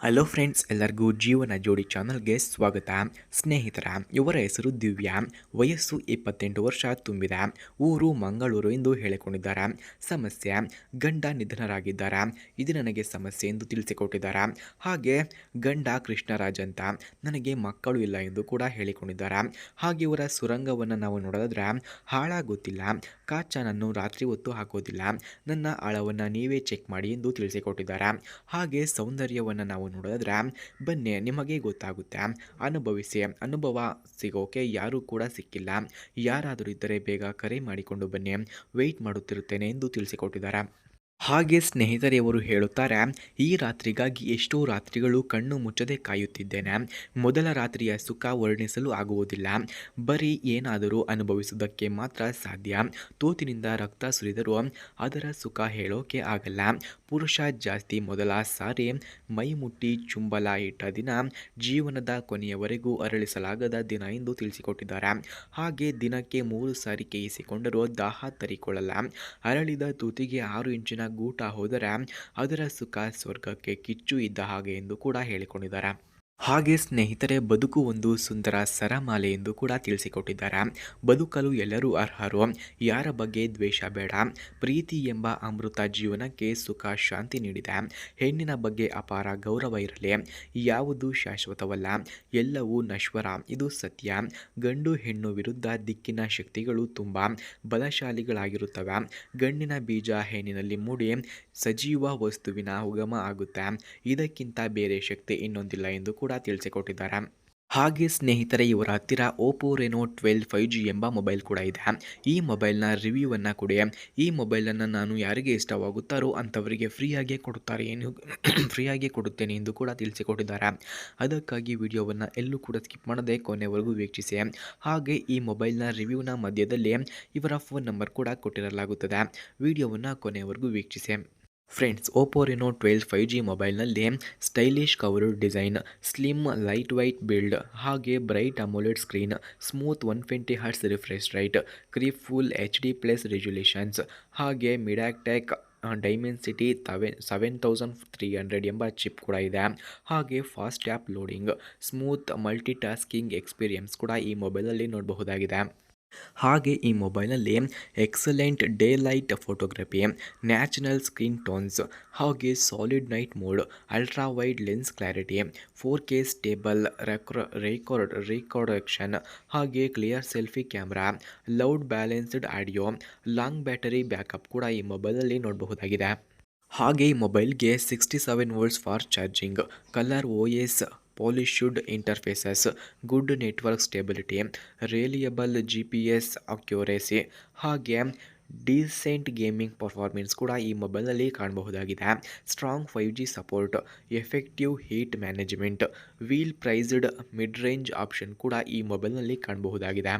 Hello friends, ಎಲ್ಲರಿಗೂ ಜೀವನ ಜೋಡಿ ಚಾನಲ್ಗೆ ಸ್ವಾಗತ. ಸ್ನೇಹಿತರ, ಇವರ ಹೆಸರು ದಿವ್ಯಾ. ವಯಸ್ಸು 28 ವರ್ಷ ತುಂಬಿದೆ. ಊರು ಮಂಗಳೂರು ಎಂದು ಹೇಳಿಕೊಂಡಿದ್ದಾರೆ. ಸಮಸ್ಯೆ: ಗಂಡ ನಿಧನರಾಗಿದ್ದಾರೆ. ಇದು ನನಗೆ ಸಮಸ್ಯೆ ಎಂದು ತಿಳಿಸಿಕೊಟ್ಟಿದ್ದಾರೆ. ಹಾಗೆ ಗಂಡ ಕೃಷ್ಣರಾಜ್ ಅಂತ, ನನಗೆ ಮಕ್ಕಳು ಇಲ್ಲ ಎಂದು ಕೂಡ ಹೇಳಿಕೊಂಡಿದ್ದಾರೆ. ಹಾಗೆ ಇವರ ಸುರಂಗವನ್ನು ನಾವು ನೋಡೋದಾದ್ರೆ, ಹಾಳಾಗುತ್ತಿಲ್ಲ, ಕಾಚ ನಾನು ರಾತ್ರಿ ಹೊತ್ತು ಹಾಕೋದಿಲ್ಲ, ನನ್ನ ಆಳವನ್ನು ನೀವೇ ಚೆಕ್ ಮಾಡಿ ಎಂದು ತಿಳಿಸಿಕೊಟ್ಟಿದ್ದಾರೆ. ಹಾಗೆ ಸೌಂದರ್ಯವನ್ನು ನಾವು ನೋಡೋದಾದ್ರೆ, ಬನ್ನಿ ನಿಮಗೆ ಗೊತ್ತಾಗುತ್ತೆ, ಅನುಭವಿಸಿ. ಅನುಭವ ಸಿಗೋಕೆ ಯಾರೂ ಕೂಡ ಸಿಕ್ಕಿಲ್ಲ. ಯಾರಾದರೂ ಇದ್ದರೆ ಬೇಗ ಕರೆ ಮಾಡಿಕೊಂಡು ಬನ್ನಿ, ವೆಯ್ಟ್ ಮಾಡುತ್ತಿರುತ್ತೇನೆ ಎಂದು ತಿಳಿಸಿಕೊಟ್ಟಿದ್ದಾರೆ. ಹಾಗೆ ಸ್ನೇಹಿತರೆ, ಅವರು ಹೇಳುತ್ತಾರೆ, ಈ ರಾತ್ರಿಗಾಗಿ ಎಷ್ಟೋ ರಾತ್ರಿಗಳು ಕಣ್ಣು ಮುಚ್ಚದೆ ಕಾಯುತ್ತಿದ್ದೇನೆ. ಮೊದಲ ರಾತ್ರಿಯ ಸುಖ ವರ್ಣಿಸಲು ಆಗುವುದಿಲ್ಲ, ಬರೀ ಏನಾದರೂ ಅನುಭವಿಸುವುದಕ್ಕೆ ಮಾತ್ರ ಸಾಧ್ಯ. ತೋತಿನಿಂದ ರಕ್ತ ಸುರಿದರೂ ಅದರ ಸುಖ ಹೇಳೋಕೆ ಆಗಲ್ಲ. ಪುರುಷ ಜಾಸ್ತಿ ಮೊದಲ ಸಾರಿ ಮೈ ಮುಟ್ಟಿ ಚುಂಬಲ ಇಟ್ಟ ದಿನ ಜೀವನದ ಕೊನೆಯವರೆಗೂ ಅರಳಿಸಲಾಗದ ದಿನ ಎಂದು ತಿಳಿಸಿಕೊಟ್ಟಿದ್ದಾರೆ. ಹಾಗೆ ದಿನಕ್ಕೆ 3 ಸಾರಿ ಕೇಯಿಸಿಕೊಂಡರೂ ದಾಹ ತರಿಕೊಳ್ಳಲ್ಲ. ಅರಳಿದ ತೂತಿಗೆ 6 ಇಂಚಿನ ಗೂಟ ಹೋದರೆ ಅದರ ಸುಖ ಸ್ವರ್ಗಕ್ಕೆ ಕಿಚ್ಚು ಇದ್ದ ಹಾಗೆ ಎಂದು ಕೂಡ ಹೇಳಿಕೊಂಡಿದ್ದಾರೆ. ಹಾಗೆ ಸ್ನೇಹಿತರೆ, ಬದುಕು ಒಂದು ಸುಂದರ ಸರಮಾಲೆ ಎಂದು ಕೂಡ ತಿಳಿಸಿಕೊಟ್ಟಿದ್ದಾರೆ. ಬದುಕಲು ಎಲ್ಲರೂ ಅರ್ಹರು, ಯಾರ ಬಗ್ಗೆ ದ್ವೇಷ ಬೇಡ. ಪ್ರೀತಿ ಎಂಬ ಅಮೃತ ಜೀವನಕ್ಕೆ ಸುಖ ಶಾಂತಿ ನೀಡಿದೆ. ಹೆಣ್ಣಿನ ಬಗ್ಗೆ ಅಪಾರ ಗೌರವ ಇರಲಿ. ಯಾವುದು ಶಾಶ್ವತವಲ್ಲ, ಎಲ್ಲವೂ ನಶ್ವರ, ಇದು ಸತ್ಯ. ಗಂಡು ಹೆಣ್ಣು ವಿರುದ್ಧ ದಿಕ್ಕಿನ ಶಕ್ತಿಗಳು ತುಂಬ ಬಲಶಾಲಿಗಳಾಗಿರುತ್ತವೆ. ಗಂಡಿನ ಬೀಜ ಹೆಣ್ಣಿನಲ್ಲಿ ಮೂಡಿ ಸಜೀವ ವಸ್ತುವಿನ ಉಗಮ ಆಗುತ್ತೆ. ಇದಕ್ಕಿಂತ ಬೇರೆ ಶಕ್ತಿ ಇನ್ನೊಂದಿಲ್ಲ ಎಂದು ಕೂಡ ತಿಳಿಸಿಕೊಟ್ಟಿದ್ದಾರೆ. ಹಾಗೆ ಸ್ನೇಹಿತರೆ, ಇವರ ಹತ್ತಿರ ಓಪೋ ರೆನೋ 12 5G ಎಂಬ ಮೊಬೈಲ್ ಕೂಡ ಇದೆ. ಈ ಮೊಬೈಲ್ನ ರಿವ್ಯೂವನ್ನು ಕೊಡಿ. ಈ ಮೊಬೈಲನ್ನು ನಾನು ಯಾರಿಗೆ ಇಷ್ಟವಾಗುತ್ತಾರೋ ಅಂಥವರಿಗೆ ಫ್ರೀಯಾಗಿ ಕೊಡುತ್ತಾರೆ ಏನು ಫ್ರೀಯಾಗಿ ಕೊಡುತ್ತೇನೆ ಎಂದು ಕೂಡ ತಿಳಿಸಿಕೊಟ್ಟಿದ್ದಾರೆ. ಅದಕ್ಕಾಗಿ ವಿಡಿಯೋವನ್ನು ಎಲ್ಲೂ ಕೂಡ ಸ್ಕಿಪ್ ಮಾಡದೆ ಕೊನೆವರೆಗೂ ವೀಕ್ಷಿಸಿ. ಹಾಗೆ ಈ ಮೊಬೈಲ್ನ ರಿವ್ಯೂನ ಮಧ್ಯದಲ್ಲಿ ಇವರ ಫೋನ್ ನಂಬರ್ ಕೂಡ ಕೊಟ್ಟಿರಲಾಗುತ್ತದೆ. ವಿಡಿಯೋವನ್ನು ಕೊನೆವರೆಗೂ ವೀಕ್ಷಿಸಿ. ಫ್ರೆಂಡ್ಸ್, ಓಪೋ ರೆನೋ 12 5G ಮೊಬೈಲ್ನಲ್ಲಿ stylish curved design, slim lightweight build, ಹಾಗೆ bright AMOLED screen, smooth 120 hertz refresh rate, crisp full HD+ resolutions, ಹಾಗೆ ಮಿಡಾಟೆಕ್ ಡೈಮೆನ್ಸಿಟಿ 7300 ಎಂಬ ಚಿಪ್ ಕೂಡ ಇದೆ. ಹಾಗೆ fast app loading, smooth multitasking experience ಕೂಡ ಈ ಮೊಬೈಲಲ್ಲಿ ನೋಡಬಹುದಾಗಿದೆ. ಹಾಗೆ ಈ ಮೊಬೈಲಲ್ಲಿ excellent daylight photography, natural skin tones, ಹಾಗೆ solid night mode, ultra wide lens clarity, 4K stable recording, ಹಾಗೆ clear selfie camera, loud balanced audio, long battery backup ಕೂಡ ಈ ಮೊಬೈಲಲ್ಲಿ ನೋಡಬಹುದಾಗಿದೆ. ಹಾಗೆ ಈ ಮೊಬೈಲ್ಗೆ 67 ವೋಲ್ಟ್ಸ್ ಫಾರ್ charging, colour OS polished interfaces, good network stability, reliable GPS accuracy, ಹಾಗೆ ಡೀಸೆಂಟ್ ಗೇಮಿಂಗ್ ಪರ್ಫಾರ್ಮೆನ್ಸ್ ಕೂಡ ಈ ಮೊಬೈಲಲ್ಲಿ ಕಾಣಬಹುದಾಗಿದೆ. Strong 5G support, effective heat management, well priced mid range option ಕೂಡ ಈ ಮೊಬೈಲ್ನಲ್ಲಿ ಕಾಣಬಹುದಾಗಿದೆ.